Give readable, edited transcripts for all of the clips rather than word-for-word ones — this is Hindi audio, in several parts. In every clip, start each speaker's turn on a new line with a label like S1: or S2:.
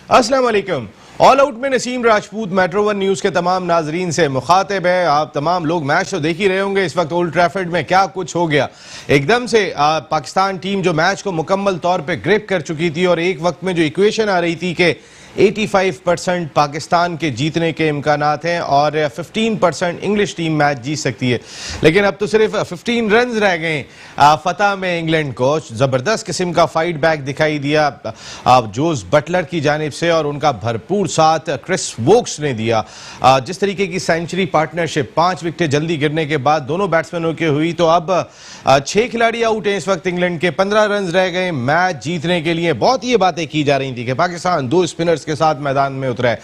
S1: अस्सलाम वालेकुम। ऑल आउट में Naseem Rajput metro one news के तमाम नाजरीन से मुखातिब है। आप तमाम लोग मैच तो देख ही रहे होंगे इस वक्त ओल्ड ट्रैफर्ड में क्या कुछ हो गया। एकदम से पाकिस्तान टीम जो मैच को मुकम्मल तौर पे ग्रिप कर चुकी थी और एक वक्त में जो इक्वेशन आ रही थी कि 85% पाकिस्तान के जीतने के इम्कानात हैं और 15% इंग्लिश टीम मैच जीत सकती है, लेकिन अब तो सिर्फ 15 रन रह गए फतह में इंग्लैंड को। ज़बरदस्त किस्म का फाइट बैक दिखाई दिया जोस बटलर की जानिब से और उनका भरपूर साथ क्रिस वोक्स ने दिया। जिस तरीके की सेंचुरी पार्टनरशिप 5 विकेटें जल्दी गिरने के बाद दोनों बैट्समैनों की हुई, तो अब 6 खिलाड़ी आउट हैं इस वक्त इंग्लैंड के, 15 रन रह गए मैच जीतने के लिए। बहुत ये बातें की जा रही थी कि पाकिस्तान 2 स्पिनर्स के साथ मैदान में उतरा है,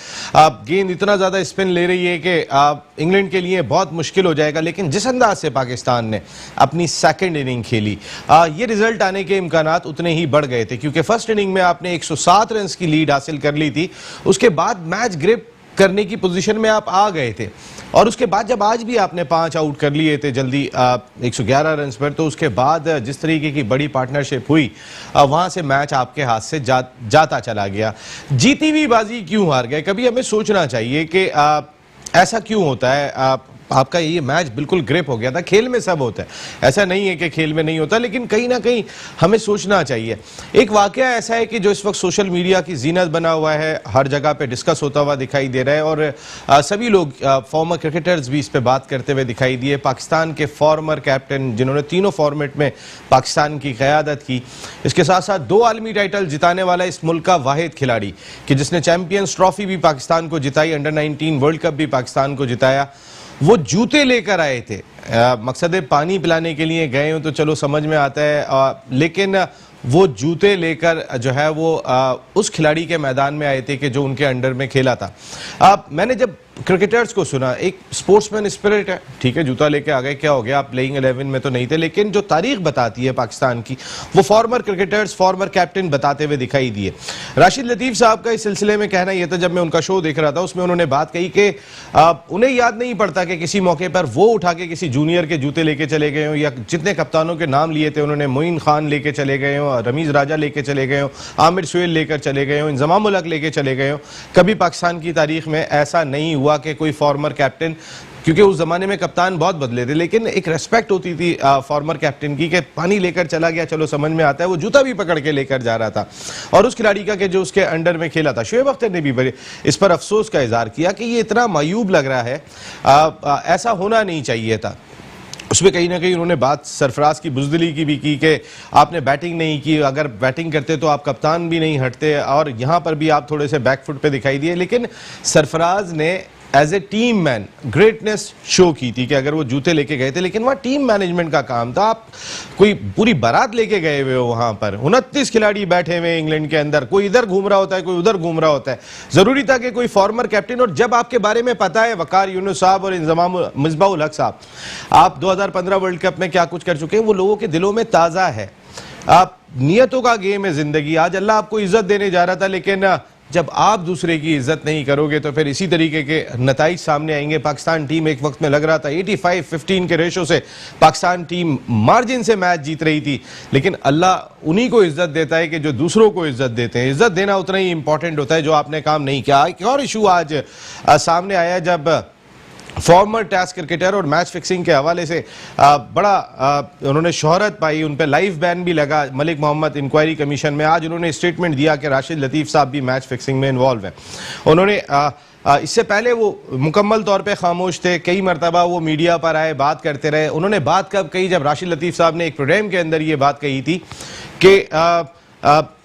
S1: गेंद इतना ज्यादा स्पिन ले रही है कि इंग्लैंड के लिए बहुत मुश्किल हो जाएगा। लेकिन जिस अंदाज से पाकिस्तान ने अपनी सेकंड इनिंग खेली, ये रिजल्ट आने के इम्कानात उतने ही बढ़ गए थे, क्योंकि फर्स्ट इनिंग में आपने 107 रन की लीड हासिल कर ली थी, उसके बाद मैच ग्रिप करने की पोजीशन में आप आ गए थे और उसके बाद जब आज भी आपने 5 आउट कर लिए थे जल्दी 111 रन पर, तो उसके बाद जिस तरीके की बड़ी पार्टनरशिप हुई वहां से मैच आपके हाथ से जाता चला गया। जीती हुई बाजी क्यों हार गए? कभी हमें सोचना चाहिए कि ऐसा क्यों होता है। आपका ये मैच बिल्कुल ग्रिप हो गया था। खेल में सब होता है, ऐसा नहीं है कि खेल में नहीं होता, लेकिन कहीं ना कहीं हमें सोचना चाहिए। एक वाकया ऐसा है कि जो इस वक्त सोशल मीडिया की जीनत बना हुआ है, हर जगह पे डिस्कस होता हुआ दिखाई दे रहा है और सभी लोग फॉर्मर क्रिकेटर्स भी इस पे बात करते हुए दिखाई दिए। पाकिस्तान के फॉर्मर कैप्टन जिन्होंने तीनों फॉर्मेट में पाकिस्तान की क़यादत की, इसके साथ साथ 2 आलमी टाइटल जिताने वाला इस मुल्क का वाहिद खिलाड़ी कि जिसने चैंपियंस ट्रॉफी भी पाकिस्तान को जिताई, अंडर 19 वर्ल्ड कप भी पाकिस्तान को जिताया, वो जूते लेकर आए थे। मकसद पानी पिलाने के लिए गए हो तो चलो समझ में आता है, लेकिन वो जूते लेकर जो है वो उस खिलाड़ी के मैदान में आए थे कि जो उनके अंडर में खेला था। मैंने जब क्रिकेटर्स को सुना, एक स्पोर्ट्समैन स्पिरिट है, ठीक है, जूता लेके आ गए, क्या हो गया, आप प्लेइंग 11 में तो नहीं थे, लेकिन जो तारीख बताती है पाकिस्तान की, वो फॉर्मर क्रिकेटर्स, फॉर्मर कैप्टन बताते हुए दिखाई दिए। राशिद लतीफ साहब का इस सिलसिले में कहना यह था, जब मैं उनका शो देख रहा था उसमें उन्होंने बात कही कि उन्हें याद नहीं पड़ता कि किसी मौके पर वो उठा के किसी जूनियर के जूते लेके चले गए हो, या जितने कप्तानों के नाम लिए थे उन्होंने मोइन खान लेके चले गए हो, रमीज राजा लेके चले गए हो, आमिर सुहेल लेकर चले गए हो, इंजमाम उल हक लेके चले गए हो। कभी पाकिस्तान की तारीख में ऐसा नहीं हुआ कि कोई फॉर्मर कैप्टन, क्योंकि उस जमाने में कप्तान बहुत बदले थे, लेकिन एक रेस्पेक्ट होती थी फॉर्मर कैप्टन की कि पानी लेकर चला गया, चलो समझ में आता है, वो जूता भी पकड़ के लेकर जा रहा था। और उस खिलाड़ी का कि जो उसके अंडर में खेला था, शोएब अख्तर ने भी इस पर अफसोस का इजहार किया कि ये इतना मायूब लग रहा है, ऐसा होना नहीं चाहिए था। उसमें कहीं ना कहीं उन्होंने बात सरफराज की बुजदिली की भी की कि आपने बैटिंग नहीं की, अगर बैटिंग करते तो आप कप्तान भी नहीं हटते, और यहाँ पर भी आप थोड़े से बैकफुट पे दिखाई दिए। लेकिन सरफराज ने as a team man greatness show की थी कि अगर वो जूते लेके गए थे, लेकिन वहाँ टीम मैनेजमेंट का काम था। आप कोई पूरी बारात लेके गए हुए हो, वहां पर 29 खिलाड़ी बैठे हुए इंग्लैंड के अंदर, कोई इधर घूम रहा होता है, कोई उधर घूम रहा होता है। जरूरी था कि कोई फॉर्मर कैप्टन, और जब आपके बारे में पता है वकार यूनुस साहब और इंजमाम मिसबाह-उल हक साहब, आप 2015 वर्ल्ड कप में क्या कुछ कर चुके हैं, वो लोगों के दिलों में ताजा है। आप नियतों का गेम है जिंदगी। आज अल्लाह आपको इज्जत देने जा रहा था, लेकिन जब आप दूसरे की इज्जत नहीं करोगे तो फिर इसी तरीके के नताइज सामने आएंगे। पाकिस्तान टीम एक वक्त में लग रहा था 85-15 के रेशो से पाकिस्तान टीम मार्जिन से मैच जीत रही थी, लेकिन अल्लाह उन्हीं को इज्जत देता है कि जो दूसरों को इज्जत देते हैं। इज्जत देना उतना ही इंपॉर्टेंट होता है जो आपने काम नहीं किया। एक और इशू आज सामने आया जब फॉर्मर टेस्ट क्रिकेटर और मैच फिक्सिंग के हवाले से बड़ा उन्होंने शोहरत पाई, उन पर लाइव बैन भी लगा मलिक मोहम्मद इंक्वायरी कमीशन में। आज उन्होंने स्टेटमेंट दिया कि राशिद लतीफ साहब भी मैच फिक्सिंग में इन्वॉल्व हैं। उन्होंने इससे पहले वो मुकम्मल तौर पे खामोश थे, कई मरतबा वो मीडिया पर आए, बात करते रहे। उन्होंने बात कब कही? जब राशिद लतीफ साहब ने एक प्रोग्राम के अंदर ये बात कही थी कि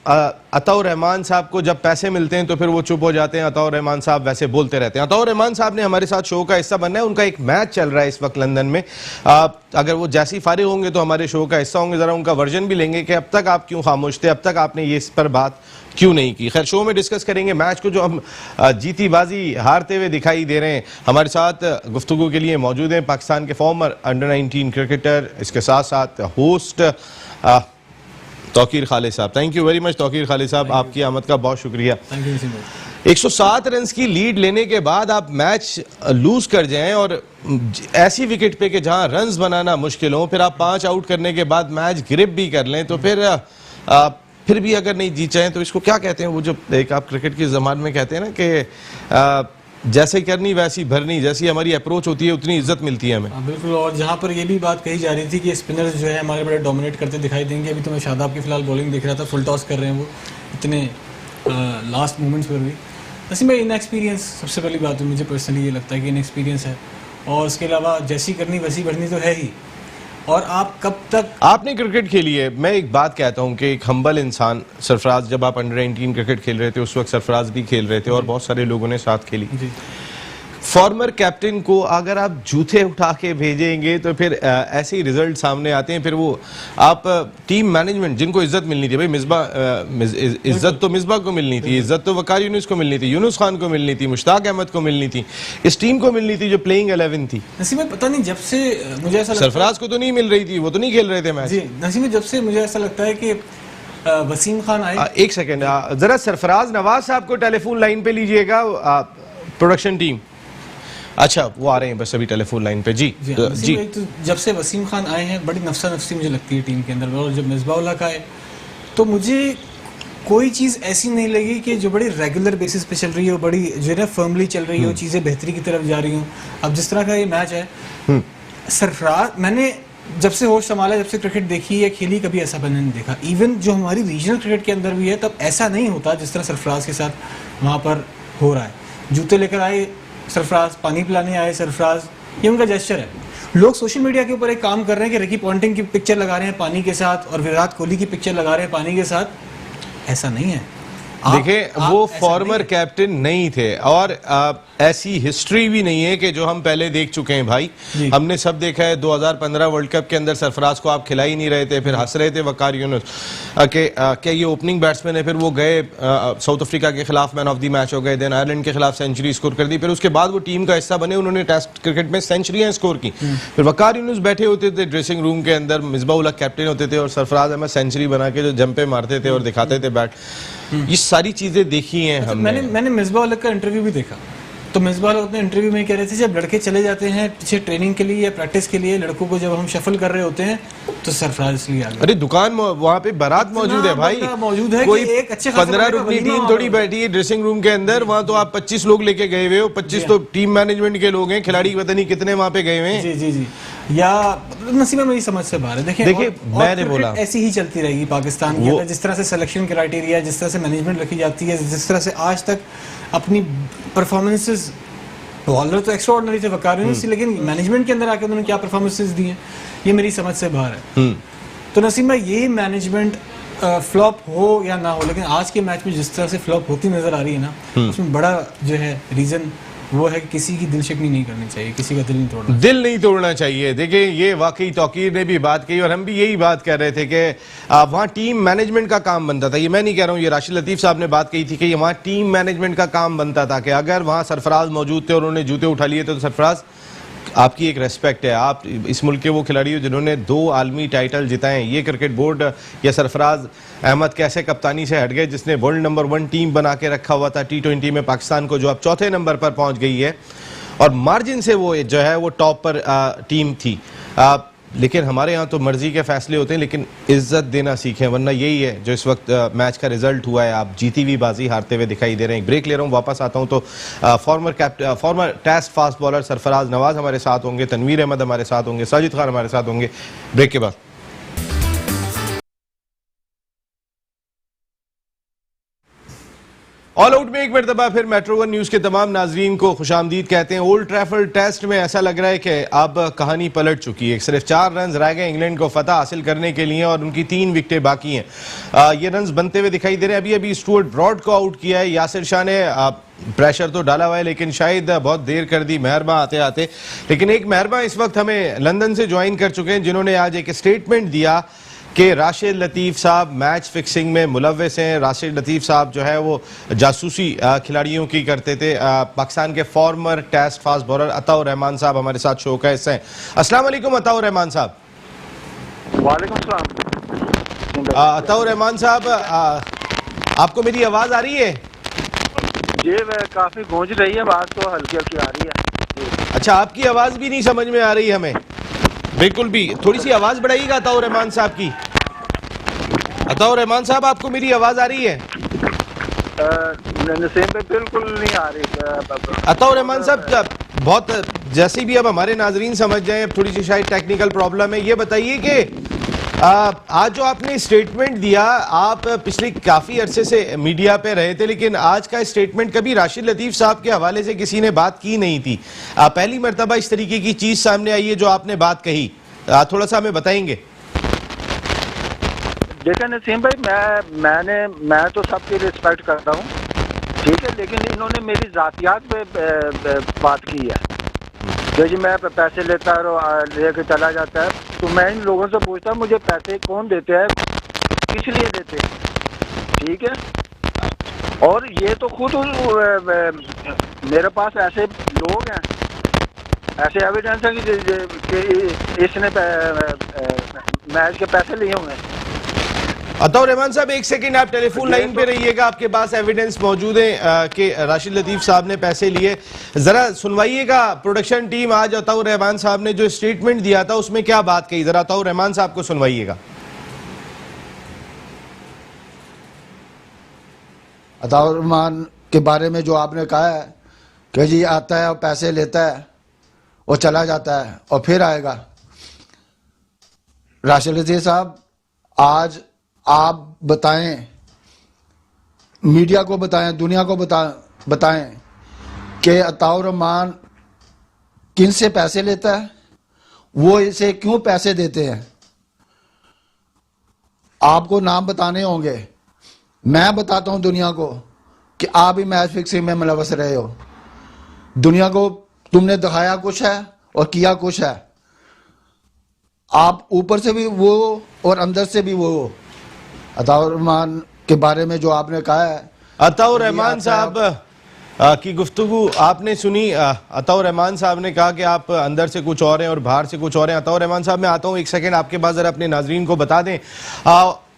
S1: अताउर रहमान साहब को जब पैसे मिलते हैं तो फिर वो चुप हो जाते हैं, अताउर रहमान साहब वैसे बोलते रहते हैं। अताउर रहमान साहब ने हमारे साथ शो का हिस्सा बनना है, उनका एक मैच चल रहा है इस वक्त लंदन में। अगर वो जैसी फारिग होंगे तो हमारे शो का हिस्सा होंगे, जरा उनका वर्जन भी लेंगे कि अब तक आप क्यों खामोश थे, अब तक आपने ये इस पर बात क्यों नहीं की। खैर, शो में डिस्कस करेंगे मैच को, जो हम जीती बाजी हारते हुए दिखाई दे रहे हैं। हमारे साथ गुफ्तगू के लिए मौजूद हैं पाकिस्तान के फॉर्मर अंडर 19 क्रिकेटर, इसके साथ साथ होस्ट तौकीर खालिद साहब। Thank you very much Tauqeer Khalid साहब, आपकी आमद का बहुत शुक्रिया। 107 रन की लीड लेने के बाद आप मैच लूज कर जाएं और ऐसी विकेट पे कि जहां रन्स बनाना मुश्किल हो, फिर आप 5 आउट करने के बाद मैच ग्रिप भी कर लें, तो फिर फिर भी अगर नहीं जीत चाहें तो इसको क्या कहते हैं, वो जो एक आप क्रिकेट की ज़बान में कहते हैं ना कि जैसे करनी वैसी भरनी, जैसी हमारी अप्रोच होती है उतनी इज्जत मिलती है हमें।
S2: बिल्कुल। और जहाँ पर ये भी बात कही जा रही थी कि स्पिनर्स जो है हमारे बड़े डोमिनेट करते दिखाई देंगे, अभी तो मैं शादाब की फिलहाल बॉलिंग देख रहा था, फुल टॉस कर रहे हैं वो इतने लास्ट मोमेंट्स पर भी। वैसे मैं इनएक्सपीरियंस सबसे पहली बात है, मुझे पर्सनली ये लगता है कि इनएक्सपीरियंस है, और उसके अलावा जैसी करनी वैसी भरनी तो है ही। और आप कब तक
S1: आपने क्रिकेट खेली है, मैं एक बात कहता हूं कि एक हम्बल इंसान सरफराज, जब आप अंडर 19 क्रिकेट खेल रहे थे उस वक्त सरफराज भी खेल रहे थे और बहुत सारे लोगों ने साथ खेली। फॉर्मर कैप्टन को अगर आप जूते उठा के भेजेंगे तो फिर ऐसे ही रिजल्ट सामने आते हैं। फिर वो आप टीम मैनेजमेंट जिनको इज्जत मिलनी थी, भाई इज्जत तो मिसबा को मिलनी थी, इज्जत तो वकार यूनुस को मिलनी थी, यूनुस खान को मिलनी थी, मुश्ताक अहमद को मिलनी थी, इस टीम को मिलनी थी जो प्लेइंग 11 थी।
S2: नसीम में पता नहीं, जब से मुझे ऐसा
S1: सरफराज को तो नहीं मिल रही थी, वो तो नहीं खेल रहे थे मैच।
S2: जी नसीम में जब से मुझे ऐसा लगता है कि वसीम खान आए।
S1: एक सेकेंड, जरा सरफराज नवाज साहब को टेलीफोन लाइन पे लीजिएगा, प्रोडक्शन टीम। अच्छा, वो आ रहे हैं बस अभी टेलीफोन लाइन पे। जी जी।
S2: तो जब से वसीम खान आए हैं बड़ी नफसा नफसी मुझे लगती है टीम के अंदर, और जब मिसबाह उल हक आए तो मुझे कोई चीज़ ऐसी नहीं लगी कि जो बड़ी रेगुलर बेसिस पे चल रही हो, बड़ी जो है ना फर्मली चल रही हो, चीज़ें बेहतरी की तरफ जा रही हूँ। अब जिस तरह का ये मैच है, सरफराज, मैंने जब से होश संभाला, जब से क्रिकेट देखी या खेली, कभी ऐसा मैंने नहीं देखा। इवन जो हमारी रीजनल क्रिकेट के अंदर भी है तब ऐसा नहीं होता जिस तरह सरफराज के साथ वहाँ पर हो रहा है। जूते लेकर आए सरफराज, पानी पिलाने आए सरफराज, ये उनका जेस्चर है। लोग सोशल मीडिया के ऊपर एक काम कर रहे हैं कि रिकी पॉन्टिंग की पिक्चर लगा रहे हैं पानी के साथ और विराट कोहली की पिक्चर लगा रहे हैं पानी के साथ। ऐसा नहीं है।
S1: देखिए, वो फॉर्मर कैप्टन नहीं थे और ऐसी हिस्ट्री भी नहीं है कि जो हम पहले देख चुके हैं भाई। हमने सब देखा है, 2015 वर्ल्ड कप के अंदर सरफराज को आप खिला ही नहीं रहे थे, फिर हंस रहे थे वकार यूनुस के क्या ये ओपनिंग बैट्समैन है, फिर वो गए साउथ अफ्रीका के खिलाफ मैन ऑफ द मैच हो गए, देन आयरलैंड के खिलाफ सेंचुरी स्कोर कर दी, फिर उसके बाद वो टीम का हिस्सा बने, उन्होंने टेस्ट क्रिकेट में सेंचुरियां स्कोर की। फिर वकार यूनुस बैठे होते थे ड्रेसिंग रूम के अंदर, मिसबाह उल हक कैप्टन होते थे और सरफराज अहमद सेंचुरी बना के जो जंपे मारते थे और दिखाते थे बैट। ये सारी चीजें देखी हैं हमने।
S2: मैंने मिसबाह उल हक का इंटरव्यू भी देखा, तो मिसबाह उल हक अपने इंटरव्यू में कह रहे थे जब लड़के चले जाते हैं पीछे ट्रेनिंग के लिए या प्रैक्टिस के लिए, लड़कों को जब हम शफल कर रहे होते हैं तो सरफराज इसलिए आ गए।
S1: अरे दुकान वहाँ पे बारात मौजूद है भाई,
S2: मौजूद है,
S1: कोई
S2: एक अच्छे
S1: 15 रुपये टीम थोड़ी बैठी है ड्रेसिंग रूम के अंदर, वहाँ तो आप 25 लोग लेके गए हुए हो, 25 तो टीम मैनेजमेंट के लोग हैं, खिलाड़ी पता नहीं कितने वहाँ पे गए हुए हैं।
S2: जी जी जी। या नसीब मेरी समझ से बाहर है। देखिए
S1: मैंने बोला
S2: ऐसी ही चलती रहेगी पाकिस्तान के अंदर, जिस तरह से सिलेक्शन क्राइटेरिया, जिस तरह से मैनेजमेंट रखी जाती है, जिस तरह से आज तक अपनी परफॉर्मेंसेस, बॉलर तो एक्स्ट्राऑर्डिनरी थे वकार यूनुस, लेकिन मैनेजमेंट के अंदर आकर उन्होंने क्या परफॉर्मेंसेस दी हैं ये मेरी समझ से बाहर है। तो नसीम भाई, ये मैनेजमेंट फ्लॉप हो या ना हो, लेकिन आज के मैच में जिस तरह से फ्लॉप होती नजर आ रही है ना, उसमें बड़ा जो है रीजन वो है कि किसी की दिल शिकनी नहीं करनी चाहिए, किसी का दिल नहीं तोड़ना
S1: चाहिए। देखिए, ये वाकई तौकीर ने भी बात कही और हम भी यही बात कर रहे थे कि वहाँ टीम मैनेजमेंट का काम बनता था। ये मैं नहीं कह रहा हूँ, ये राशिद लतीफ़ साहब ने बात कही थी कि वहाँ टीम मैनेजमेंट का काम बनता था कि अगर वहाँ सरफराज मौजूद थे और उन्होंने जूते उठा लिए तो सरफराज आपकी एक रेस्पेक्ट है, आप इस मुल्क के वो खिलाड़ी हो जिन्होंने 2 आलमी टाइटल जिताए। ये क्रिकेट बोर्ड या सरफराज अहमद कैसे कप्तानी से हट गए जिसने वर्ल्ड नंबर 1 टीम बना के रखा हुआ था T20 में पाकिस्तान को, जो अब 4थे नंबर पर पहुंच गई है और मार्जिन से वो जो है वो टॉप पर टीम थी। लेकिन हमारे यहाँ तो मर्जी के फैसले होते हैं, लेकिन इज्जत देना सीखें, वरना यही है जो इस वक्त मैच का रिजल्ट हुआ है। आप जीती हुई बाजी हारते हुए दिखाई दे रहे हैं। ब्रेक ले रहा हूँ, वापस आता हूँ तो former test fast bowler Sarfaraz Nawaz हमारे साथ होंगे, तनवीर अहमद हमारे साथ होंगे, साजिद खान हमारे साथ होंगे ब्रेक के बाद। ऑल आउट में एक मरतबा फिर मेट्रो 1 न्यूज के तमाम नाजरीन को खुशामदीद कहते हैं। ओल्ड ट्रैफर्ड टेस्ट में ऐसा लग रहा है कि अब कहानी पलट चुकी है। सिर्फ 4 रन रह गए इंग्लैंड को फतह हासिल करने के लिए और उनकी 3 विकेटें बाकी हैं। ये रन बनते हुए दिखाई दे रहे हैं। अभी अभी स्टुअर्ट ब्रॉड को आउट किया है। यासिर शाह ने प्रेशर तो डाला हुआ है, लेकिन शायद बहुत देर कर दी मेहरबा आते आते। लेकिन एक मेहरबा इस वक्त हमें लंदन से ज्वाइन कर चुके हैं, जिन्होंने आज एक स्टेटमेंट दिया कि राशिद लतीफ़ साहब मैच फिक्सिंग में मुलव्वस हैं। राशिद लतीफ़ साहब जो है वो जासूसी खिलाड़ियों की करते थे। पाकिस्तान के former test fast bowler Ataur Rahman sahab हमारे साथ शो का हिस्सा हैं। अस्सलाम वालेकुम अताउर रहमान साहब।
S3: वालेकुम सलाम।
S1: अताउर रहमान साहब, आपको मेरी आवाज़ आ रही है?
S3: जी, काफ़ी गूंज रही है, बात तो हल्की हल्की आ रही है।
S1: अच्छा, आपकी आवाज़ भी नहीं समझ में आ रही हमें बिल्कुल भी। थोड़ी सी आवाज़ बढ़ाइएगा अताउर रहमान साहब की। अताउर रहमान साहब, आपको मेरी आवाज आ रही है?
S3: नसीम पे बिल्कुल नहीं आ रही।
S1: अताउर रहमान साहब, बहुत जैसे भी अब हमारे नाजरीन समझ जाएं, अब थोड़ी सी शायद टेक्निकल प्रॉब्लम है। ये बताइए कि आज जो आपने स्टेटमेंट दिया, आप पिछले काफी अरसे से मीडिया पे रहे थे, लेकिन आज का स्टेटमेंट कभी राशिद लतीफ साहब के हवाले से किसी ने बात की नहीं थी। पहली मर्तबा इस तरीके की चीज सामने आई है जो आपने बात कही, थोड़ा सा हमें बताएंगे?
S3: देखिए नसीम भाई, मैं तो सबकी रिस्पेक्ट करता हूँ, ठीक है, लेकिन इन्होंने मेरी जातियात पे बात की है कि जी मैं पैसे लेता है लेके चला जाता है। तो मैं इन लोगों से पूछता हूँ, मुझे पैसे कौन देते हैं, किस लिए देते हैं, ठीक है। और ये तो खुद मेरे पास ऐसे लोग हैं, ऐसे एविडेंस है कि इसने मैच के पैसे लिए हुए हैं।
S1: अताउर रहमान साहब, एक सेकंड आप टेलीफोन लाइन पे रहिएगा, आपके पास एविडेंस मौजूद है कि राशिद लतीफ साहब ने पैसे लिए। जरा सुनवाइएगा प्रोडक्शन टीम, आज अताउर रहमान साहब ने जो स्टेटमेंट दिया था उसमें क्या बात कही, जरा अताउर रहमान साहब को सुनवाइएगा।
S4: अताउर रहमान के बारे में जो आपने कहा है कि जी आता है और पैसे लेता है और चला जाता है और फिर आएगा। राशिद लतीफ साहब, आज आप बताएं, मीडिया को बताएं, दुनिया को बताएं कि अताउर रहमान किन से पैसे लेता है, वो इसे क्यों पैसे देते हैं। आपको नाम बताने होंगे, मैं बताता हूं दुनिया को कि आप ही मैच फिक्सिंग में मुलव्वस रहे हो। दुनिया को तुमने दिखाया कुछ है और किया कुछ है। आप ऊपर से भी वो और अंदर से भी वो। अताउर रहमान के बारे में जो आपने कहा है,
S1: अताउर रहमान साहब की गुफ्तगू आपने सुनी। अताउर रहमान साहब ने कहा कि आप अंदर से कुछ और हैं और बाहर से कुछ और हैं। अताउर रहमान साहब, मैं आता हूं एक सेकंड आपके पास, जरा अपने नाजरीन को बता दें,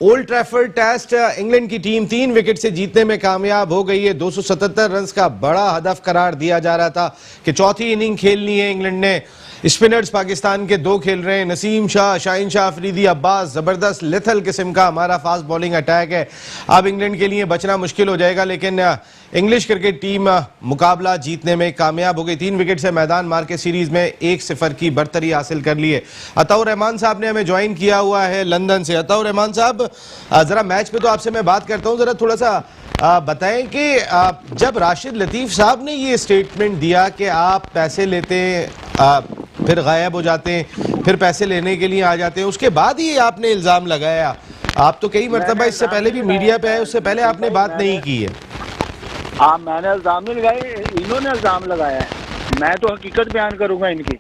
S1: ओल्ड ट्रैफर्ड टेस्ट इंग्लैंड की टीम 3 विकेट से जीतने में कामयाब हो गई है। 277 रन का बड़ा हदफ करार दिया जा रहा था कि चौथी इनिंग खेलनी है इंग्लैंड ने। स्पिनर्स पाकिस्तान के 2 खेल रहे हैं, नसीम शाह, शाहीन शाह अफरीदी, अब्बास। जबरदस्त लेथल किस्म का हमारा फास्ट बॉलिंग अटैक है। अब इंग्लैंड के लिए बचना मुश्किल हो जाएगा, लेकिन इंग्लिश क्रिकेट टीम मुकाबला जीतने में कामयाब हो गई। 3 विकेट से मैदान मार के सीरीज में 1-0 की बढ़तरी हासिल कर ली है। अताउर रहमान साहब ने हमें ज्वाइन किया हुआ है लंदन से। अताउर रहमान साहब, जरा मैच पे तो आपसे मैं बात करता हूँ, जरा थोड़ा सा बताएं कि जब राशिद लतीफ साहब ने ये स्टेटमेंट दिया कि आप पैसे लेते फिर गायब हो जाते हैं, फिर पैसे लेने के लिए आ जाते हैं, उसके बाद ही आपने इल्जाम लगाया। आप तो कई मरतबा इससे पहले भी मीडिया पे आए, उससे पहले आपने बात नहीं की है।
S3: हाँ, मैंने इल्जाम नहीं लगाए, इन्होंने इल्जाम लगाया है। मैं तो हकीकत बयान करूंगा इनकी।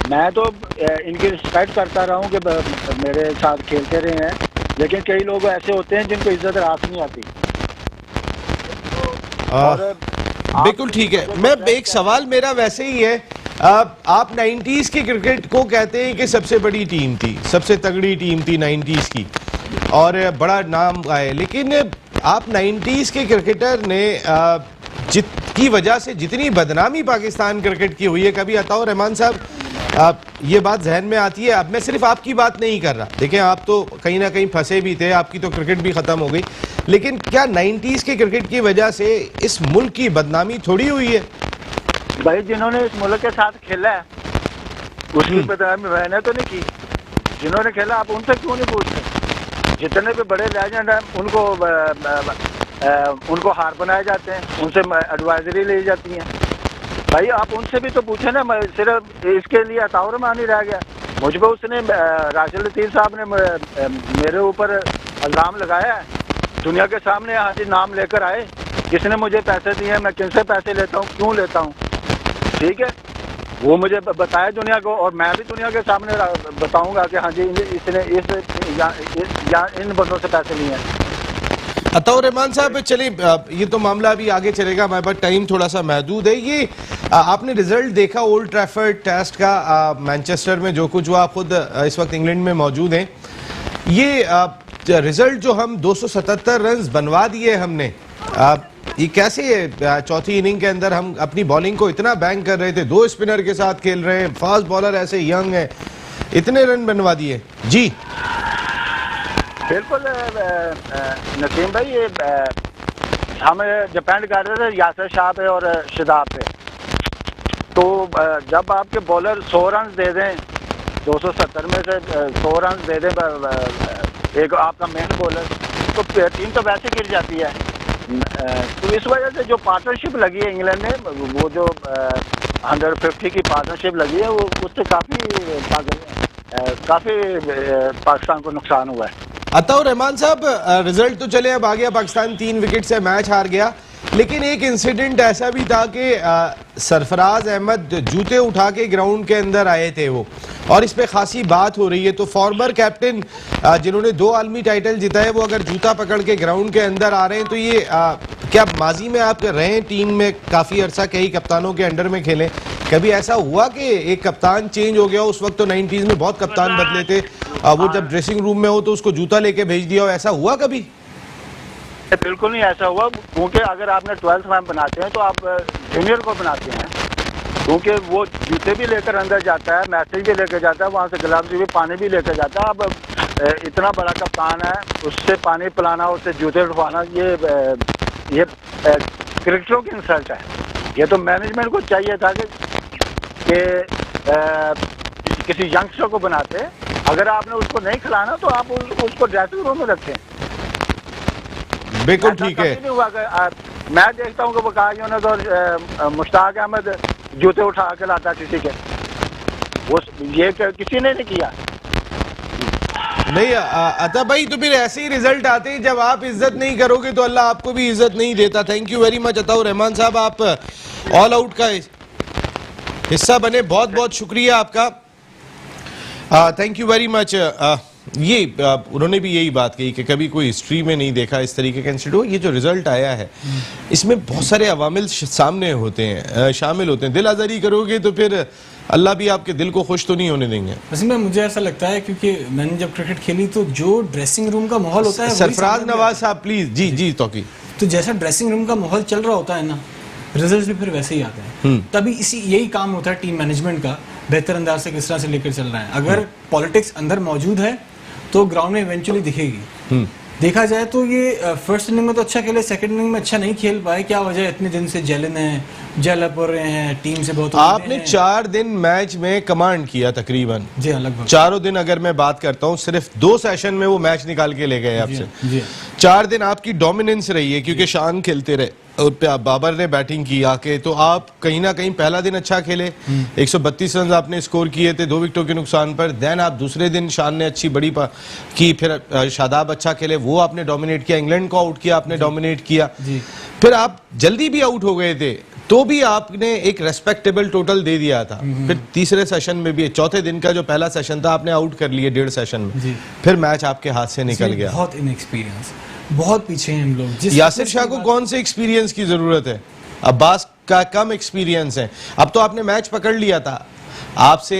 S3: मैं तो इनकी रिस्पेक्ट करता रहा हूँ कि मेरे साथ खेलते रहे हैं, लेकिन कई लोग ऐसे होते हैं जिनको इज्जत रास नहीं आती।
S1: बिल्कुल ठीक है। मैं एक सवाल मेरा वैसे ही है, आप 90s की क्रिकेट को कहते हैं कि सबसे बड़ी टीम थी, सबसे तगड़ी टीम थी 90s की और बड़ा नाम आए, लेकिन आप 90s के क्रिकेटर ने की वजह से जितनी बदनामी पाकिस्तान क्रिकेट की हुई है, कभी अताउर रहमान साहब ये बात जहन में आती है? अब मैं सिर्फ आपकी बात नहीं कर रहा, देखें आप तो कहीं ना कहीं फंसे भी थे, आपकी तो क्रिकेट भी खत्म हो गई, लेकिन क्या 90s के क्रिकेट की वजह से इस मुल्क की बदनामी थोड़ी हुई है?
S3: भाई, जिन्होंने इस मुल्क के साथ खेला है उसकी बदनामी मैंने तो नहीं की। जिन्होंने खेला आप उनसे क्यों नहीं पूछते? जितने भी बड़े लेजेंड हैं उनको हार बनाए जाते हैं, उनसे एडवाइजरी ली जाती है। भाई आप उनसे भी तो पूछे ना। सिर्फ इसके लिए अताउर रहमान ही रह गया। मुझ पर उसने राशिद लतीफ साहब ने मेरे ऊपर इल्जाम लगाया है दुनिया के सामने। यहाँ से नाम लेकर आए, किसने मुझे पैसे दिए, मैं किनसे पैसे लेता हूँ, क्यों लेता हूँ, ठीक है, वो मुझे बताया दुनिया को, और मैं भी दुनिया के सामने बताऊंगा कि हाँ जी इसने इन बंदों से पैसे लिए हैं।
S1: अताउर रहमान साहब, चलिए ये तो मामला अभी आगे चलेगा, हमारे पास टाइम थोड़ा सा महदूद है। ये आपने रिजल्ट देखा ओल्ड ट्रैफर्ड टेस्ट का, मैनचेस्टर में जो कुछ हुआ, आप खुद इस वक्त इंग्लैंड में मौजूद हैं। ये रिजल्ट जो हम 277 रन बनवा दिए हमने, ये कैसे है? चौथी इनिंग के अंदर हम अपनी बॉलिंग को इतना बैंक कर रहे थे, 2 स्पिनर के साथ खेल रहे हैं, फास्ट बॉलर ऐसे यंग है, इतने रन बनवा दिए जी।
S3: बिल्कुल नसीम भाई, ये हम डिपेंड कर रहे थे यासिर शाह पे और शादाब पे। तो जब आपके बॉलर 100 रन दे दें, 270 में से 100 रन दे दें एक आपका मेन बॉलर, तो टीम तो वैसे गिर जाती है। तो इस वजह से जो पार्टनरशिप लगी है इंग्लैंड में, वो जो 150 की पार्टनरशिप लगी है, वो उससे काफ़ी पाकिस्तान को नुकसान हुआ है।
S1: अताउर रहमान साहब, रिजल्ट तो चले अब आ गया, पाकिस्तान 3 विकेट से मैच हार गया, लेकिन एक इंसिडेंट ऐसा भी था कि सरफराज अहमद जूते उठा के ग्राउंड के अंदर आए थे वो, और इस पे खासी बात हो रही है। तो फॉर्मर कैप्टन जिन्होंने 2 आलमी टाइटल जिताए, वो अगर जूता पकड़ के ग्राउंड के अंदर आ रहे हैं, तो ये क्या माजी में आप रहे हैं टीम में काफ़ी अरसा, कई कप्तानों के अंडर में खेलें, कभी ऐसा हुआ कि एक कप्तान चेंज हो गया? उस वक्त तो 90s में बहुत कप्तान बदले थे, वो जब ड्रेसिंग रूम में हो तो उसको जूता लेके भेज दिया हो, ऐसा हुआ कभी?
S3: बिल्कुल नहीं ऐसा हुआ, क्योंकि अगर आपने 12th मैन बनाते हैं तो आप जूनियर को बनाते हैं, क्योंकि वो जूते भी लेकर अंदर जाता है, मैसेज भी लेकर जाता है, वहाँ से गिलास भी पानी भी लेकर जाता है। अब इतना बड़ा कप्तान है, उससे पानी पिलाना, उससे जूते उठवाना, ये क्रिकेटरों की इंसल्ट है। ये तो मैनेजमेंट को चाहिए था कि किसी यंगस्टर को बनाते, अगर आपने उसको नहीं खिलाना तो आप उसको ड्रेसिंग रूम में रखें।
S1: बिल्कुल ठीक है।
S3: नहीं हुआ कि मैं देखता हूँ कि वकारियों ने तो मुश्ताक अहमद जूते उठा के लाता किसी के, वो ये किसी ने नहीं किया।
S1: नहीं अता भाई, तो फिर ऐसे ही रिजल्ट आते हैं, जब आप इज्जत नहीं करोगे तो अल्लाह आपको भी इज्जत नहीं देता। Thank you very much Ataur Rahman साहब, आप ऑल आउट का हिस्सा बने, बहुत बहुत शुक्रिया आपका, थैंक यू वेरी मच। ये उन्होंने भी यही बात कही कि कभी कोई हिस्ट्री में नहीं देखा इस तरीके का इंसिडेंट। ये जो रिजल्ट आया है, इसमें बहुत सारे अवामिल सामने होते हैं, शामिल होते हैं। दिल आज़ारी करोगे तो फिर अल्लाह भी आपके दिल को खुश तो नहीं होने देंगे।
S2: वैसे में मुझे ऐसा लगता है, क्योंकि मैंने जब क्रिकेट खेली तो जो ड्रेसिंग रूम का माहौल होता है,
S1: सरफराज नवाज साहब प्लीज। जी जी तौकी।
S2: तो जैसा ड्रेसिंग रूम का माहौल चल रहा होता है ना, रिजल्ट भी फिर वैसे ही आते हैं। तभी यही काम होता है टीम मैनेजमेंट का, बेहतर अंदाज से किस तरह से लेकर चल रहा है। अगर पॉलिटिक्स अंदर मौजूद है तो ग्राउंड में इवेंचुअली दिखेगी। देखा जाए तो ये फर्स्ट इनिंग में तो अच्छा खेले, सेकंड इनिंग में अच्छा नहीं खेल पाए। क्या वजह है? इतने दिन से जेल अप हो रहे हैं, टीम से बहुत
S1: आपने 4 दिन मैच में कमांड किया तकरीबन।
S2: जी हाँ, लगभग
S1: 4 दिन अगर मैं बात करता हूँ, सिर्फ 2 सेशन में वो मैच निकाल के ले गए आपसे।
S2: जी
S1: 4 दिन आपकी डोमिनेंस रही है, क्योंकि शान खेलते रहे और बाबर ने बैटिंग की आके, तो आप कहीं ना कहीं पहला दिन अच्छा खेले, 132 रन आपने स्कोर किए थे 2 विकेटों के नुकसान पर। देन आप दूसरे दिन शान ने अच्छी बड़ी की, फिर शादाब अच्छा खेले, वो आपने डोमिनेट किया, इंग्लैंड को आउट किया आपने, डोमिनेट किया। फिर आप जल्दी भी आउट हो गए थे, तो भी आपने एक रेस्पेक्टेबल टोटल दे दिया था। फिर तीसरे सेशन में भी, चौथे दिन का जो पहला सेशन था, आपने आउट कर लिए 1.5 सेशन में, फिर मैच आपके हाथ से निकल गया।
S2: बहुत इनएक्सपीरियंस, बहुत पीछे हैं हम लोग।
S1: यासिर शाह को कौन से एक्सपीरियंस की जरूरत है? अब्बास का कम एक्सपीरियंस है। अब तो आपने मैच पकड़ लिया था, आपसे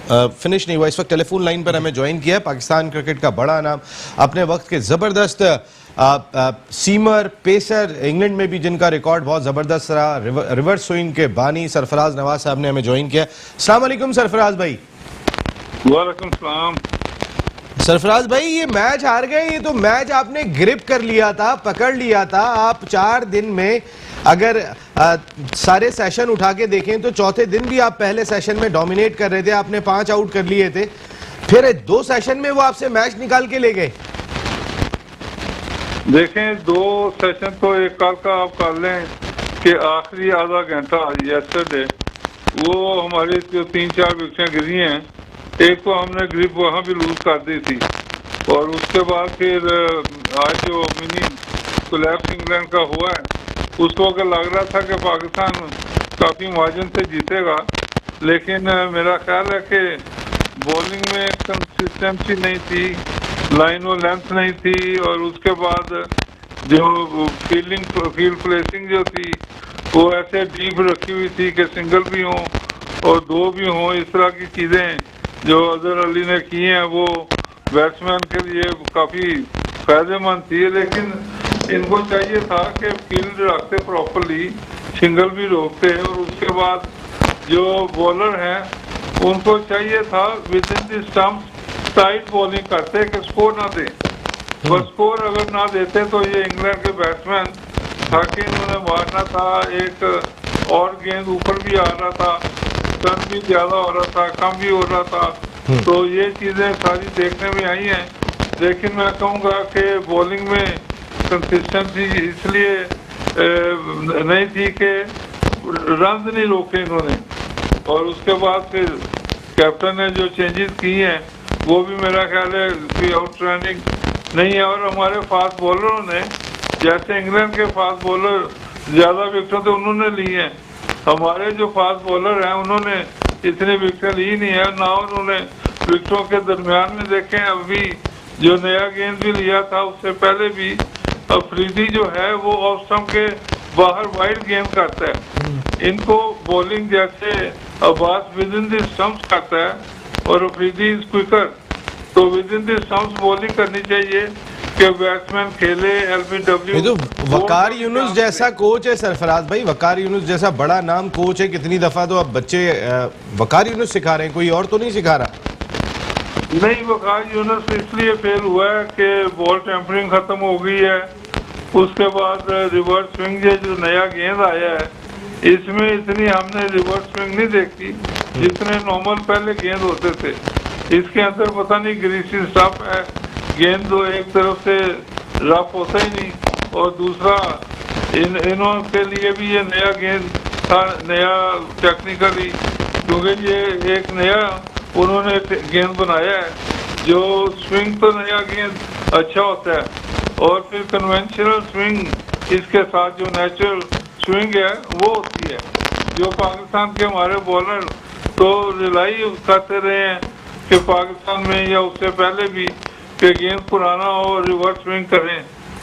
S1: फिनिश नहीं हुआ। इस वक्त टेलीफोन लाइन पर हमें ज्वाइन किया है पाकिस्तान क्रिकेट का बड़ा नाम, अपने वक्त के जबरदस्त सीमर पेसर, इंग्लैंड में भी जिनका रिकॉर्ड बहुत जबरदस्त रहा, रिवर्स स्विंग के बानी सरफराज नवाज साहब ने हमें ज्वाइन किया। अस्सलाम वालेकुम सरफराज भाई।
S5: वालेकुम सलाम।
S1: सरफराज भाई, ये मैच हार गए, ये तो मैच आपने ग्रिप कर लिया था, पकड़ लिया था। आप 4 दिन में अगर सारे सेशन उठा के देखें तो चौथे दिन भी आप पहले सेशन में डोमिनेट कर रहे थे, आपने 5 आउट कर लिए थे, फिर 2 सेशन में वो आपसे मैच निकाल के ले गए।
S5: देखें, 2 सेशन तो एक कल का आप कर लें कि आखिरी आधा घंटा यस्टरडे वो हमारी जो 3-4 विकेटें गिरी हैं, एक तो हमने ग्रिप वहाँ भी लूज कर दी थी, और उसके बाद फिर आज जो मिनी कोलैप्स इंग्लैंड का हुआ है, उसको अगर लग रहा था कि पाकिस्तान काफ़ी मार्जिन से जीतेगा, लेकिन मेरा ख्याल है कि बॉलिंग में कंसिस्टेंसी नहीं थी, लाइन और लेंथ नहीं थी, और उसके बाद जो फील्ड प्लेसिंग जो थी वो ऐसे डीप रखी हुई थी कि सिंगल भी हों और 2 भी हों। इस तरह की चीज़ें जो अजहर अली ने की हैं वो बैट्समैन के लिए काफ़ी फ़ायदेमंद थी, लेकिन इनको चाहिए था कि फील्ड रखते प्रॉपरली, सिंगल भी रोकते, और उसके बाद जो बॉलर हैं उनको चाहिए था with in the stumps tight bowling करते कि स्कोर ना दे, पर स्कोर अगर ना देते तो ये इंग्लैंड के बैट्समैन ताकि इन्होंने मारना था, एक और गेंद ऊपर भी आ रहा था, रन भी ज्यादा हो रहा था, कम भी हो रहा था, तो ये चीजें सारी देखने में आई हैं। लेकिन मैं कहूँगा कि बॉलिंग में कंसिस्टेंसी इसलिए नहीं थी कि रन नहीं रोके इन्होंने, और उसके बाद फिर कैप्टन ने जो चेंजेस किए हैं वो भी मेरा ख्याल है कि आउटस्टैंडिंग नहीं है। और हमारे फास्ट बॉलरों ने, जैसे इंग्लैंड के फास्ट बॉलर ज्यादा विकेट तो उन्होंने ली हैं, हमारे जो फास्ट बॉलर हैं उन्होंने इतनी विकेट ली नहीं है, ना उन्होंने विकेटों के दरमियान में देखें। अभी जो नया गेंद भी लिया था उससे पहले भी अफरीदी जो है वो ऑफ स्टंप के बाहर वाइड गेंद करता है। इनको बॉलिंग जैसे Abbas with in the stumps करता है और अफरीदी इज क्विकर, तो with in the stumps bowling करनी चाहिए कि बैट्समैन खेले एलबीडब्ल्यू।
S1: ये तो वकार यूनुस जैसा कोच है सरफराज भाई, वकार यूनुस जैसा बड़ा नाम कोच है, कितनी दफा तो अब बच्चे वकार यूनुस सिखा रहे हैं, कोई और तो नहीं सिखा रहा।
S5: नहीं, वकार यूनुस इसलिए फेल हुआ है कि बॉल टेम्परिंग खत्म हो गई है, उसके बाद रिवर्स स्विंग जो नया गेंद आया है इसमें इतनी हमने रिवर्स स्विंग नहीं देखी जितने नॉर्मल पहले गेंद होते थे। इसके अंदर पता नहीं ग्रीसी स्टफ है, गेंद तो एक तरफ से रफ होता ही नहीं, और दूसरा इन्हों के लिए भी ये नया गेंद था, नया टेक्निकली, क्योंकि ये एक नया उन्होंने गेंद बनाया है। जो स्विंग तो नया गेंद अच्छा होता है, और फिर कन्वेंशनल स्विंग इसके साथ जो नेचुरल स्विंग है वो होती है, जो पाकिस्तान के हमारे बॉलर तो रिलाई करते रहे हैं कि पाकिस्तान में या उससे पहले भी कि गेंद पुराना हो रिवर्स स्विंग करें।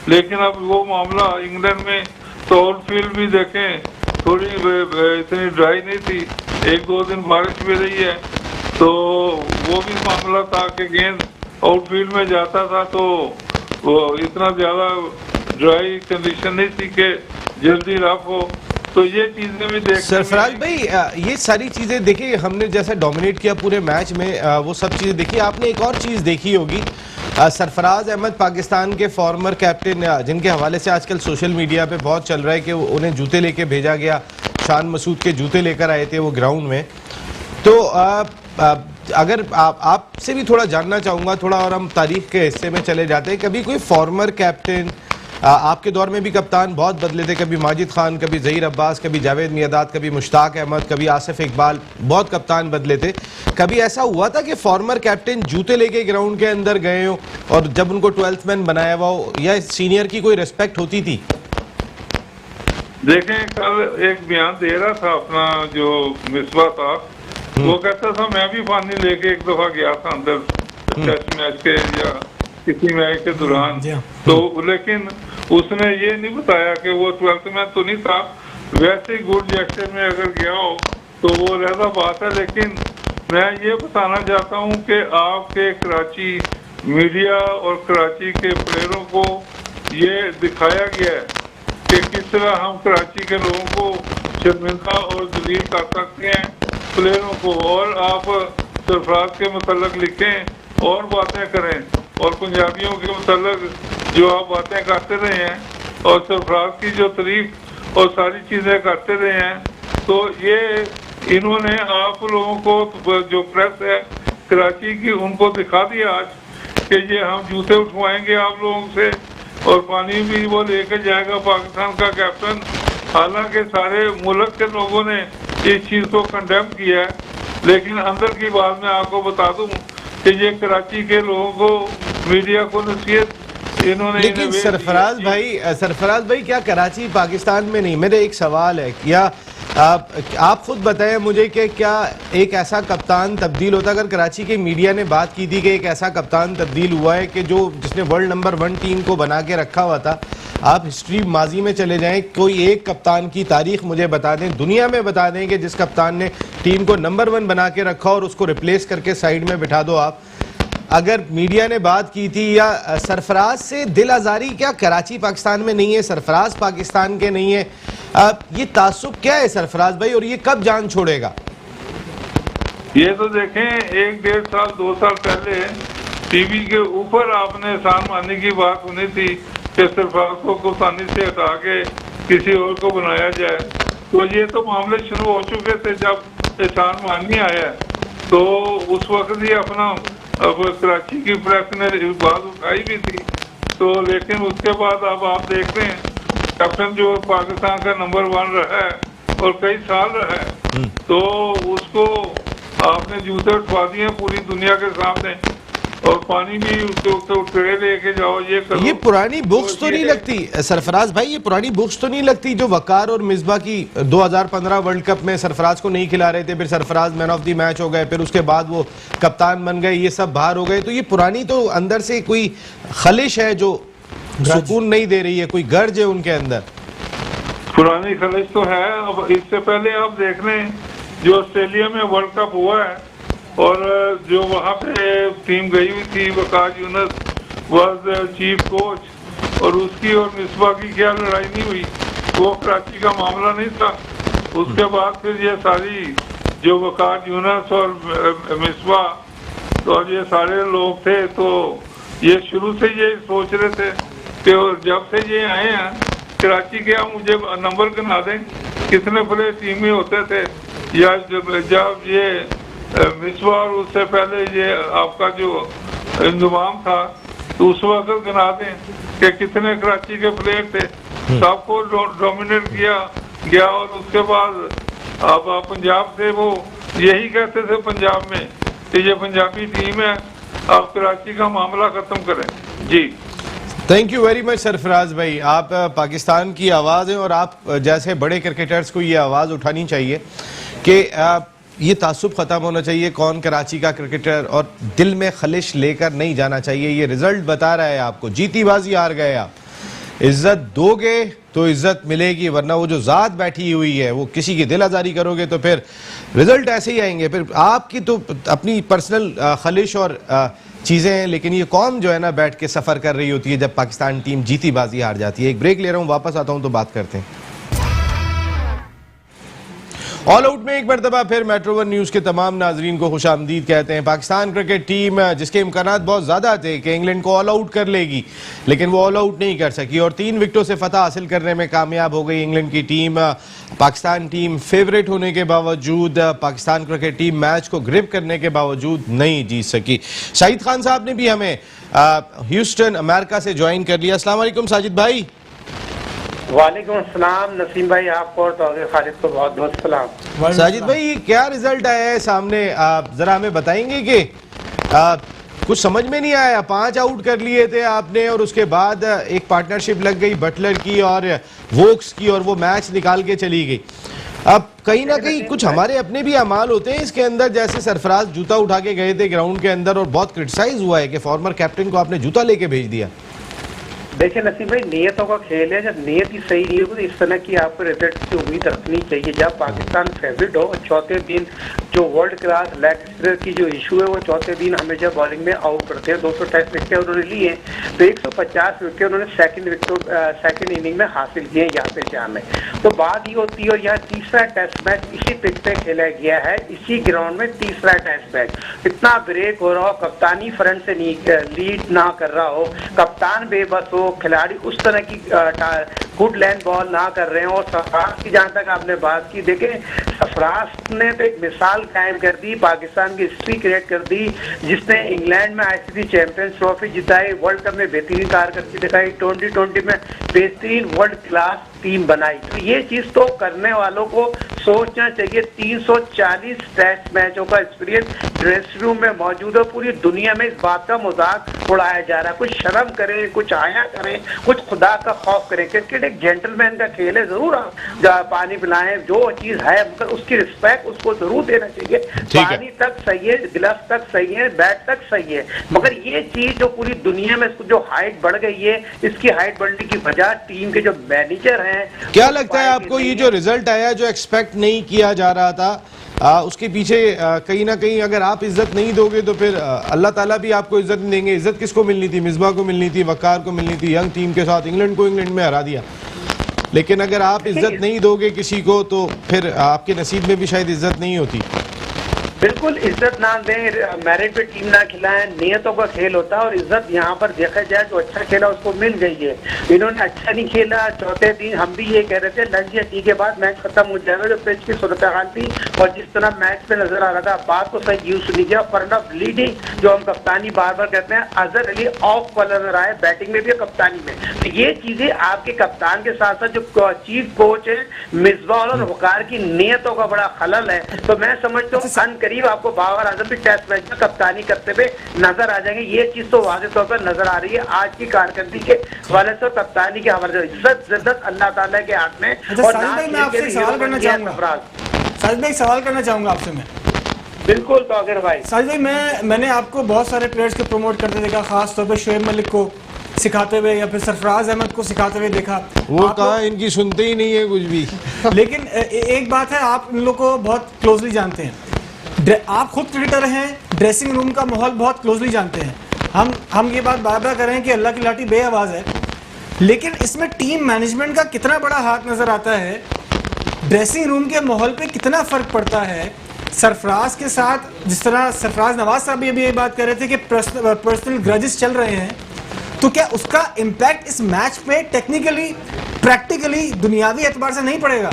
S5: लेकिन अब वो मामला इंग्लैंड में तो आउटफील्ड भी देखें थोड़ी इतनी ड्राई नहीं थी, एक दो दिन बारिश भी रही है, तो वो भी मामला था कि गेंद आउटफील्ड में जाता था तो वो इतना ज्यादा ड्राई कंडीशन नहीं थी कि जल्दी रफ हो, तो ये चीजें भी देख।
S1: सरफराज भाई ये सारी चीजें देखिए, हमने जैसा डोमिनेट किया पूरे मैच में वो सब चीजें देखी, आपने एक और चीज देखी होगी, सरफराज अहमद पाकिस्तान के फॉर्मर कैप्टन जिनके हवाले से आजकल सोशल मीडिया पे बहुत चल रहा है कि उन्हें जूते लेके भेजा गया, शान मसूद के जूते लेकर आए थे वो ग्राउंड में, तो अगर आपसे भी थोड़ा जानना चाहूँगा थोड़ा, और हम तारीख के हिस्से में चले जाते हैं, कभी कोई फॉर्मर कैप्टन, आपके दौर में भी कप्तान बहुत बदले थे, कभी माजिद खान, कभी ज़हीर अब्बास, कभी जावेद मियादाद, कभी मुश्ताक अहमद, कभी आसिफ इकबाल, बहुत कप्तान बदले थे, कभी ऐसा हुआ था कि फॉर्मर कैप्टन जूते लेके ग्राउंड के अंदर गए हो और जब उनको 12th मैन बनाया हुआ हो, या सीनियर की कोई रिस्पेक्ट होती थी?
S5: देखें, कल एक बयान दे रहा था अपना जो मिसबा था, वो कहता था मैं भी पानी लेके एक दफा गया था अंदर टेस्ट मैच के या किसी मैच के दौरान, तो लेकिन उसने ये नहीं बताया कि वो 12th मैन तो नहीं था, वैसे ही गुड जेस्चर में अगर गया हो तो वो रहता बात है। लेकिन मैं ये बताना चाहता हूँ कि आपके कराची मीडिया और कराची के प्लेयरों को ये दिखाया गया है कि किस तरह हम कराची के लोगों को शर्मिंदा और जलील कर सकते हैं प्लेयरों को, और आप सरफराज के मतलब लिखें और बातें करें, और पंजाबियों के मतलब जो आप बातें करते रहे हैं और सरफराज की जो तारीफ और सारी चीज़ें करते रहे हैं, तो ये इन्होंने आप लोगों को जो प्रेस है कराची की उनको दिखा दिया आज कि ये हम जूते उठवाएंगे आप लोगों से और पानी भी वो लेकर जाएगा पाकिस्तान का कैप्टन। हालांकि सारे मुल्क के लोगों ने इस चीज़ को कंडेम किया है, लेकिन अंदर की बात मैं आपको बता दूं कि ये कराची के लोगों को मीडिया को नसीहत इन्होंने।
S1: लेकिन सरफराज भाई क्या कराची पाकिस्तान में नहीं? मेरे एक सवाल है, क्या आप खुद बताएं मुझे कि क्या एक ऐसा कप्तान तब्दील होता? अगर कराची के मीडिया ने बात की थी कि एक ऐसा कप्तान तब्दील हुआ है कि जिसने वर्ल्ड नंबर 1 टीम को बना के रखा हुआ था, आप हिस्ट्री माजी में चले जाएं, कोई एक कप्तान की तारीख मुझे बता दें, दुनिया में बता दें कि जिस कप्तान ने टीम को नंबर 1 बना के रखा और उसको रिप्लेस करके साइड में बिठा दो आप। अगर मीडिया ने बात की थी, या सरफराज से दिल आज़ारी क्या कराची पाकिस्तान में नहीं है, सरफराज पाकिस्तान के नहीं है, ये तासुब क्या है सरफराज भाई, और ये कब जान छोड़ेगा?
S5: ये तो देखें 1 डेढ़ साल 2 साल पहले टीवी के ऊपर आपने एहसान मानने की बात सुनी थी कि सरफराज को कप्तानी से हटा के किसी और को बनाया जाए, तो ये तो मामले शुरू हो चुके थे जब एहसान मानी आया, तो उस वक्त ही अपना कराची की प्रेस ने बात उठाई भी थी। तो लेकिन उसके बाद अब आप देख रहे हैं कैप्टन जो पाकिस्तान का नंबर 1 रहा है और कई साल रहा है, तो उसको आपने जूते उठवा दिए पूरी दुनिया के सामने, और पानी भी उसके ट्रे लेके जाओ, ये करो।
S1: ये पुरानी बुक्स तो नहीं लगती सरफराज भाई, ये पुरानी बुक्स तो नहीं लगती जो वकार और मिसबा की 2015 वर्ल्ड कप में सरफराज को नहीं खिला रहे थे, फिर Sarfaraz man of the match हो गए, फिर उसके बाद वो कप्तान बन गए, ये सब बाहर हो गए। तो ये पुरानी तो अंदर से कोई खलिश है जो सुकून नहीं दे रही है, कोई गर्ज है उनके अंदर।
S5: पुरानी खलिश तो है। अब इससे पहले आप देख रहे हैं जो ऑस्ट्रेलिया में वर्ल्ड कप हुआ है और जो वहाँ पे टीम गई हुई थी, वकार यूनुस वाज चीफ कोच, और उसकी और मिसबा की क्या लड़ाई नहीं हुई, वो कराची का मामला नहीं था। उसके बाद फिर ये सारी जो वकार यूनुस और मिसबा तो ये सारे लोग थे, तो ये शुरू से ये सोच रहे थे कि जब से ये आए हैं कराची के, आप मुझे नंबर गिना दें कितने प्लेयर टीम में होते थे, या जब ये मिसबा और उससे पहले ये आपका जो इंतजाम था, तो उस वक्त गिना दें कि कितने कराची के प्लेयर थे, सबको डोमिनेट किया गया। और उसके बाद अब पंजाब से वो यही कहते थे पंजाब में कि ये पंजाबी टीम है, आप कराची का मामला खत्म करें। जी
S1: thank you very much Sarfaraz भाई, आप पाकिस्तान की आवाज़ हैं और आप जैसे बड़े क्रिकेटर्स को ये आवाज़ उठानी चाहिए कि ये तासुब ख़त्म होना चाहिए, कौन कराची का क्रिकेटर, और दिल में खलिश लेकर नहीं जाना चाहिए। ये रिजल्ट बता रहा है आपको, जीती बाजी हार गए आप, इज्जत दोगे तो इज्जत मिलेगी, वरना वो जो ज़ात बैठी हुई है वो किसी की दिल आज़ारी करोगे तो फिर रिजल्ट ऐसे ही आएंगे। फिर आपकी तो अपनी पर्सनल खलिश और चीज़ें हैं, लेकिन ये कौम जो है ना बैठ के सफ़र कर रही होती है जब पाकिस्तान टीम जीती बाजी हार जाती है। एक ब्रेक ले रहा हूँ, वापस आता हूँ तो बात करते हैं। ऑल आउट में एक मरतबा फिर मेट्रो वन न्यूज़ के तमाम नाजरीन को खुशामदीद कहते हैं। पाकिस्तान क्रिकेट टीम जिसके इम्कानात बहुत ज़्यादा थे कि इंग्लैंड को ऑल आउट कर लेगी, लेकिन वो ऑल आउट नहीं कर सकी और 3 विकेटों से फतह हासिल करने में कामयाब हो गई इंग्लैंड की टीम। पाकिस्तान टीम फेवरेट होने के बावजूद, पाकिस्तान क्रिकेट टीम मैच को ग्रिप करने के बावजूद नहीं जीत सकी। शाहिद खान साहब ने भी हमें ह्यूस्टन अमेरिका से ज्वाइन कर लिया। अस्सलाम वालेकुम साजिद भाई।
S6: वालेकुम अस्सलाम नसीम भाई, आपको और तौहीर खालिद को बहुत बहुत सलाम।
S1: साजिद भाई, ये क्या रिजल्ट आया है सामने, आप जरा हमें बताएंगे कि कुछ समझ में नहीं आया। 5 आउट कर लिए थे आपने और उसके बाद एक पार्टनरशिप लग गई बटलर की और वोक्स की और वो मैच निकाल के चली गई। अब कहीं ना कहीं कुछ हमारे अपने भी अमाल होते हैं इसके अंदर, जैसे सरफराज जूता उठा के गए थे ग्राउंड के अंदर और बहुत क्रिटिसाइज हुआ है कि फॉर्मर कैप्टन को आपने जूता लेके भेज दिया।
S6: देखिए नसीम भाई, नियतों का खेल है, जब नियत ही सही नहीं हो तो इस तरह की आपको रिजल्ट की उम्मीद रखनी चाहिए। जब पाकिस्तान फेवरेट हो, चौथे दिन जो वर्ल्ड क्लास लेग स्पिनर की जो इशू है वो चौथे दिन हमेशा बॉलिंग में आउट करते हैं। 228 विकेट उन्होंने लिए, तो 150 विकेट उन्होंने सेकंड इनिंग में हासिल किए यहाँ पे जहाँ में। तो बात ये होती है, और यहाँ तीसरा टेस्ट मैच इसी पिच पे खेला गया है, इसी ग्राउंड में तीसरा टेस्ट मैच। इतना ब्रेक हो रहा हो, कप्तानी फ्रंट से लीड ना कर रहा हो, कप्तान बेबस हो, खिलाड़ी उस तरह की गुड लैंड बॉल ना कर रहे हैं। और सरफराज की जहाँ तक आपने बात की, देखें सरफराज ने तो एक मिसाल कायम कर दी, पाकिस्तान की हिस्ट्री क्रिएट कर दी, जिसने इंग्लैंड में आईसीसी चैंपियंस ट्रॉफी जिताई, वर्ल्ड कप में बेहतरीन कारकर्दगी दिखाई, 2020 में बेहतरीन वर्ल्ड क्लास टीम बनाई। तो ये चीज तो करने वालों को सोचना चाहिए। 340 टेस्ट मैचों का एक्सपीरियंस ड्रेसिंग रूम में मौजूद है, पूरी दुनिया में इस बात का मजाक उड़ाया जा रहा है। कुछ शर्म करें, कुछ आया करें, कुछ खुदा का खौफ करें। क्रिकेट एक जेंटलमैन का खेल है, जरूर पानी पिलाएं, जो चीज है मगर उसकी रिस्पेक्ट उसको जरूर देना चाहिए। पानी तक सही है, गिलास तक सही है, बैट तक सही है, मगर ये चीज जो पूरी दुनिया में जो हाइट बढ़ गई है, इसकी हाइट बढ़ने की वजह टीम के जो मैनेजर हैं।
S1: क्या लगता है आपको, ये जो रिजल्ट आया जो एक्सपेक्ट नहीं किया जा रहा था, उसके पीछे कहीं ना कहीं अगर आप इज्जत नहीं दोगे तो फिर अल्लाह ताला भी आपको इज्जत नहीं देंगे। इज्जत किसको मिलनी थी? मिसबा को मिलनी थी, वकार को मिलनी थी, यंग टीम के साथ इंग्लैंड को इंग्लैंड में हरा दिया। लेकिन अगर आप इज्जत नहीं दोगे किसी को तो फिर आपके नसीब में भी शायद इज्जत नहीं होती।
S6: बिल्कुल इज्जत ना दें, मेरिट पे टीम ना खिलाएं, नियतों का खेल होता है और इज्जत यहाँ पर देखा जाए तो अच्छा खेला उसको मिल गई है। इन्होंने अच्छा नहीं खेला, चौथे दिन हम भी ये कह रहे थे लंच या टी के बाद मैच खत्म हो जाएगा, जो पिच की सूरत हाल थी और जिस तरह मैच पे नजर आ रहा था, बात को सही यूज नहीं किया। फर्नफ लीडिंग जो हम कप्तानी बार बार कहते हैं, अजहर अली ऑफ पर नजर आए, बैटिंग में भी और कप्तानी में। तो ये चीजें आपके कप्तान के साथ साथ जो चीफ कोच है मिसबाह और वकार की नियतों का बड़ा खलल है। तो मैं समझता हूँ करीब आपको बाबर आजम भी टेस्ट मैच में कप्तानी करते हुए नजर आ जाएंगे। ये चीज तो वाज़ेह तौर पर नजर आ रही है आज की कारकर्दगी के हवाले से और कप्तानी के हवाले से। इज्जत जिद्दत अल्लाह ताला के हाथ में। और
S2: साजिद भाई मैं आपसे सवाल करना चाहूंगा, साजिद भाई सवाल करना चाहूंगा आपसे मैं।
S6: बिल्कुल तौकीर भाई।
S2: साजिद भाई मैंने आपको बहुत सारे प्लेयर्स को प्रमोट करते देखा, खास तौर पर शोएब मलिक को सिखाते हुए या फिर सरफराज अहमद को सिखाते हुए देखा।
S1: वो कहाँ इनकी सुनते ही नहीं है कुछ भी।
S2: लेकिन एक बात है, आप इन लोग को बहुत क्लोजली जानते हैं, आप खुद क्रिकेटर हैं, ड्रेसिंग रूम का माहौल बहुत क्लोजली जानते हैं। हम ये बात बार बार कर रहे हैं कि अल्लाह की लाठी बेआवाज है, लेकिन इसमें टीम मैनेजमेंट का कितना बड़ा हाथ नजर आता है, ड्रेसिंग रूम के माहौल पे कितना फर्क पड़ता है। सरफराज के साथ जिस तरह सरफराज नवाज साहब भी अभी ये बात कर रहे थे कि पर्सनल ग्रजेस चल रहे हैं, तो क्या उसका इम्पैक्ट इस मैच पे टेक्निकली प्रैक्टिकली दुनियावी एतबार से नहीं पड़ेगा?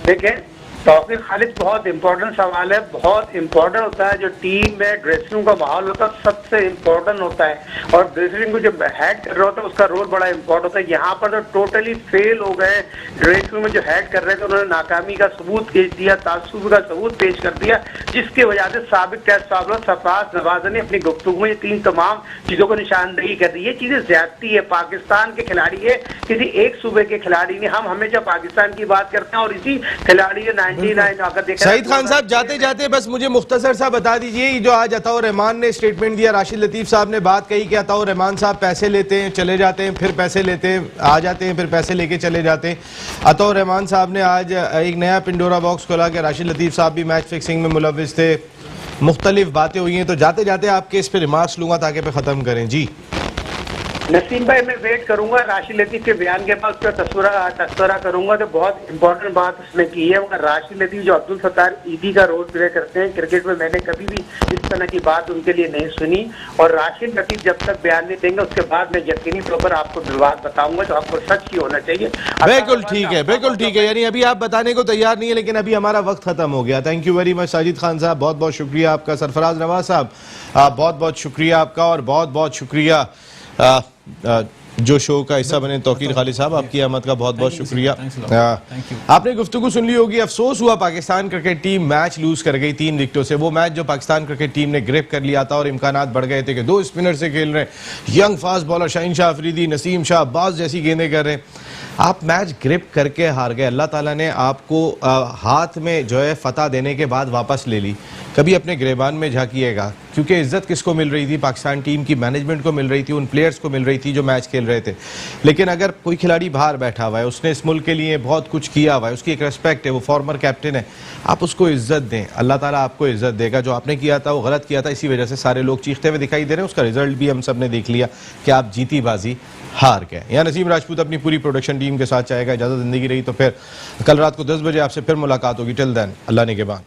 S6: देखिए तौकीर खालिद बहुत इंपॉर्टेंट सवाल है, बहुत इंपॉर्टेंट होता है। जो टीम में ड्रेसिंग रूम का माहौल होता है सबसे इंपॉर्टेंट होता है और ड्रेसिंग रूम को जो हेड कर रहा होता है उसका रोल बड़ा इंपॉर्टेंट होता है। यहाँ पर तो टोटली फेल हो गए। ड्रेसिंग रूम में जो हेड कर रहे थे उन्होंने नाकामी का सबूत पेश दिया, तासुब का सबूत पेश कर दिया, जिसकी वजह से साबिक टेस्ट बॉलर सरफराज नवाज ने अपनी गुफ्तगू में तीन तमाम चीजों को निशानदेही कर दी। ये चीजें ज्यादती है, पाकिस्तान के खिलाड़ी है, किसी एक सूबे के खिलाड़ी ने। हम हमेशा पाकिस्तान की बात करते हैं और इसी खिलाड़ी ने
S1: सईद खान साहब जाते जाते बस मुझे मुख्तसर सा बता दीजिए, जो आज अताउर रहमान ने स्टेटमेंट दिया, राशिद लतीफ साहब ने बात कही कि अताउर रहमान साहब पैसे लेते हैं चले जाते हैं, फिर पैसे लेते हैं आ जाते हैं, फिर पैसे लेके चले जाते हैं। अताउर रहमान साहब ने आज एक नया पिंडोरा बॉक्स खोला कि राशिद लतीफ साहब भी मैच फिक्सिंग में मुलविस थे, मुख्तलिफ बातें हुई हैं। तो जाते जाते आपके इस पर रिमार्क्स लूंगा ताकि पे ख़त्म करें। जी
S6: नसीम भाई मैं वेट करूंगा राशिद लतीफ के बयान के बाद उसका तस्वरा करूंगा। तो बहुत इंपॉर्टेंट बात उसने की है, मगर राशिद लतीफ जो अब्दुल सत्तार ईदी का रोल प्ले करते हैं क्रिकेट में, मैंने कभी भी इस तरह की बात उनके लिए नहीं सुनी। और राशिद लतीफ जब तक बयान नहीं देंगे उसके बाद मैं यकीनी तौर पर आपको बात बताऊंगा जो आपको सच ही होना चाहिए।
S1: बिल्कुल ठीक है, बिल्कुल ठीक है। यानी अभी आप बताने को तैयार नहीं है, लेकिन अभी हमारा वक्त खत्म हो गया। Thank you very much Sajid Khan साहब, बहुत बहुत शुक्रिया आपका। सरफराज नवाज साहब बहुत बहुत शुक्रिया आपका और बहुत बहुत शुक्रिया जो शो का हिस्सा बने तौकीर खालिद साहब, आपकी आमद का बहुत बहुत शुक्रिया। आपने गुफ्तगू सुन ली होगी। अफसोस हुआ Pakistan cricket team match lose कर गई 3 विकेटों से। वो मैच जो पाकिस्तान क्रिकेट टीम ने ग्रिप कर लिया था और इम्कानात बढ़ गए थे कि 2 स्पिनर से खेल रहे हैं, young fast bowler Shaheen Shah Afridi, Naseem Shah, Abbas जैसी गेंदें कर रहे हैं, आप मैच ग्रिप करके हार गए। अल्लाह ताला ने आपको हाथ में जो है फतह देने के बाद वापस ले ली। कभी अपने गिरेबान में झांकिएगा, क्योंकि इज्जत किसको मिल रही थी? पाकिस्तान टीम की मैनेजमेंट को मिल रही थी, उन प्लेयर्स को मिल रही थी जो मैच खेल रहे थे। लेकिन अगर कोई खिलाड़ी बाहर बैठा हुआ है, उसने इस मुल्क के लिए बहुत कुछ किया हुआ है, उसकी एक रिस्पेक्ट है, वो फॉर्मर कैप्टन है, आप उसको इज्जत दें। अल्लाह ताला आपको इज्जत देगा। जो आपने किया था वो गलत किया था, इसी वजह से सारे लोग चीखते हुए दिखाई दे रहे हैं। उसका रिजल्ट भी हम सब ने देख लिया कि आप जीती बाजी हार गए। यहाँ नसीम राजपूत अपनी पूरी प्रोडक्शन टीम के साथ चाहेगा। इजाजत जिंदगी रही तो फिर कल रात को 10 बजे आपसे फिर मुलाकात होगी। टिल देन अल्लाह निगहबान।